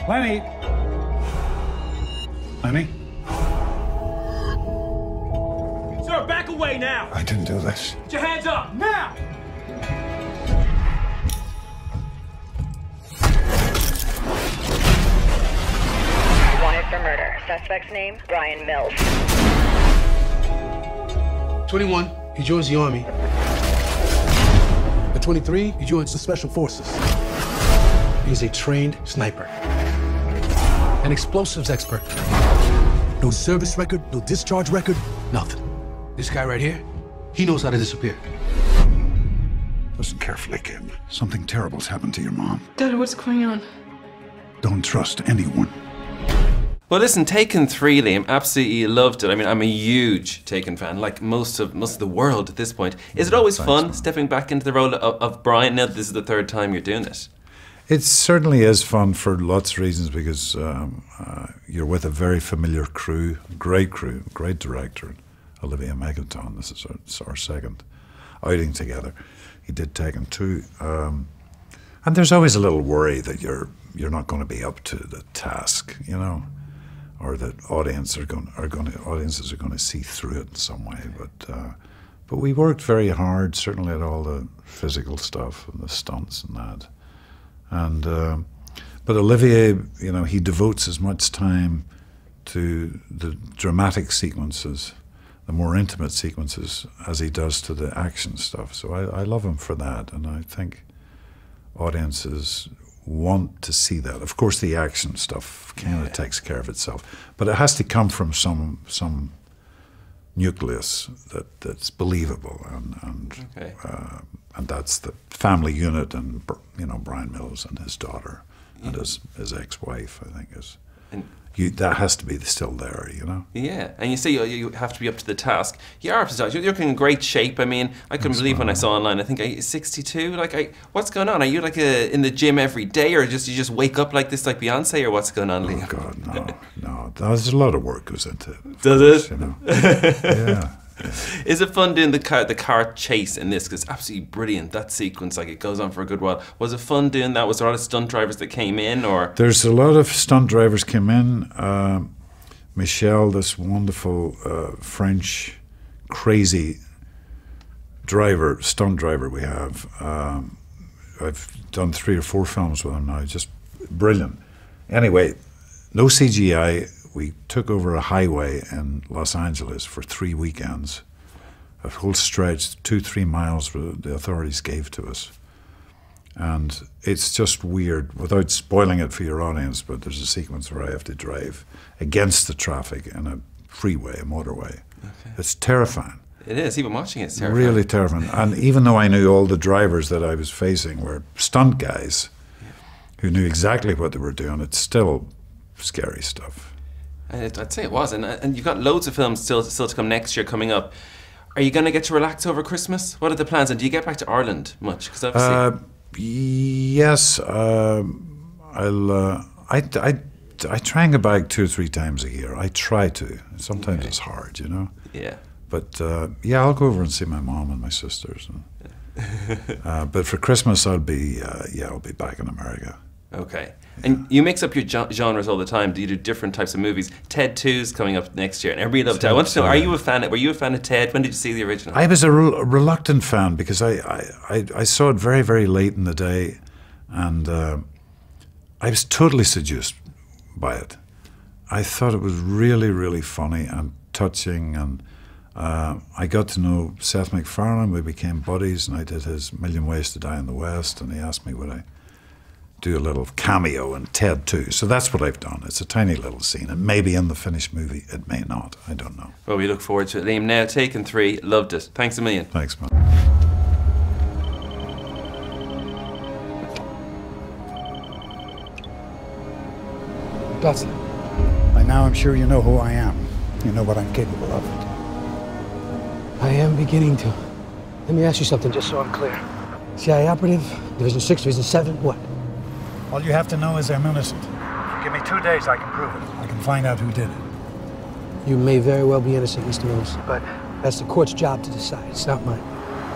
Lenny! Lenny? Sir, back away now! I didn't do this. Put your hands up, now! Wanted for murder. Suspect's name, Brian Mills. 21, he joins the Army. At 23, he joins the Special Forces. He's a trained sniper. An explosives expert. No service record, no discharge record, nothing. This guy right here, he knows how to disappear. Listen carefully, kid. Something terrible's happened to your mom. Dad, what's going on? Don't trust anyone. Well, listen, Taken 3, Liam, absolutely loved it. I mean, I'm a huge Taken fan, like most of the world at this point. Is it always fun stepping back into the role of Brian now that this is the third time you're doing it? It certainly is fun for lots of reasons because you're with a very familiar crew, great director, Olivia Megalton. This is our second outing together. He did Taken 2. And there's always a little worry that you're not going to be up to the task, you know, or that audiences are going to see through it in some way. But we worked very hard, certainly at all the physical stuff and the stunts and that. And but Olivier, you know, he devotes as much time to the dramatic sequences, the more intimate sequences, as he does to the action stuff. So I love him for that, and I think audiences want to see that. Of course, the action stuff kind of takes care of itself, but it has to come from some nucleus that's believable, and that's the family unit, and you know, Brian Mills and his daughter and his ex-wife, I think, is. That has to be still there, you know? Yeah, and you say you have to be up to the task. You are up to the task. You're looking in great shape. I mean, I couldn't believe when I saw online, I think, are you 62? Like, what's going on? Are you like in the gym every day, or you just wake up like this like Beyonce, or what's going on, Liam? Oh, God, no. There's a lot of work goes into it. Does it? You know? Yeah. Is it fun doing the car chase in this? Because it's absolutely brilliant, that sequence, like it goes on for a good while. Was it fun doing that? Was there a lot of stunt drivers that came in, or? There's a lot of stunt drivers came in. Michel, this wonderful French crazy stunt driver we have. I've done 3 or 4 films with him now, just brilliant. Anyway, no CGI. We took over a highway in Los Angeles for 3 weekends, a whole stretch, 2-3 miles the authorities gave to us. And it's just weird, without spoiling it for your audience, but there's a sequence where I have to drive against the traffic in a freeway, a motorway. Okay. It's terrifying. It is, even watching it's terrifying. Really terrifying. And even though I knew all the drivers that I was facing were stunt guys who knew exactly what they were doing, it's still scary stuff. I'd say it was, and you've got loads of films still to come next year coming up. Are you going to get to relax over Christmas? What are the plans, and do you get back to Ireland much? Because obviously, yes, I try and get back 2 or 3 times a year. I try to. Sometimes it's hard, you know. Yeah. But yeah, I'll go over and see my mom and my sisters. And, but for Christmas, I'll be back in America. Okay. And you mix up your genres all the time. Do you do different types of movies? Ted 2's coming up next year, and everybody loved Ted. I want to know, were you a fan of Ted? When did you see the original? I was a reluctant fan because I saw it very, very late in the day, and I was totally seduced by it. I thought it was really, really funny and touching, and I got to know Seth MacFarlane. We became buddies, and I did his Million Ways to Die in the West, and he asked me would I do a little cameo in Ted 2. So that's what I've done. It's a tiny little scene. It may be in the finished movie. It may not. I don't know. Well, we look forward to it. Liam, now Taken 3. Loved it. Thanks a million. Thanks, man. Dawson, by now I'm sure you know who I am. You know what I'm capable of. I am beginning to. Let me ask you something just so I'm clear. CIA operative, Division 6, Division 7, what? All you have to know is I'm innocent. Give me 2 days, I can prove it. I can find out who did it. You may very well be innocent, Mr. Mills, but that's the court's job to decide. It's not mine.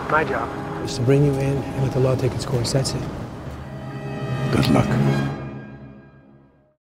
My job is to bring you in and let the law take its course. That's it. Good luck.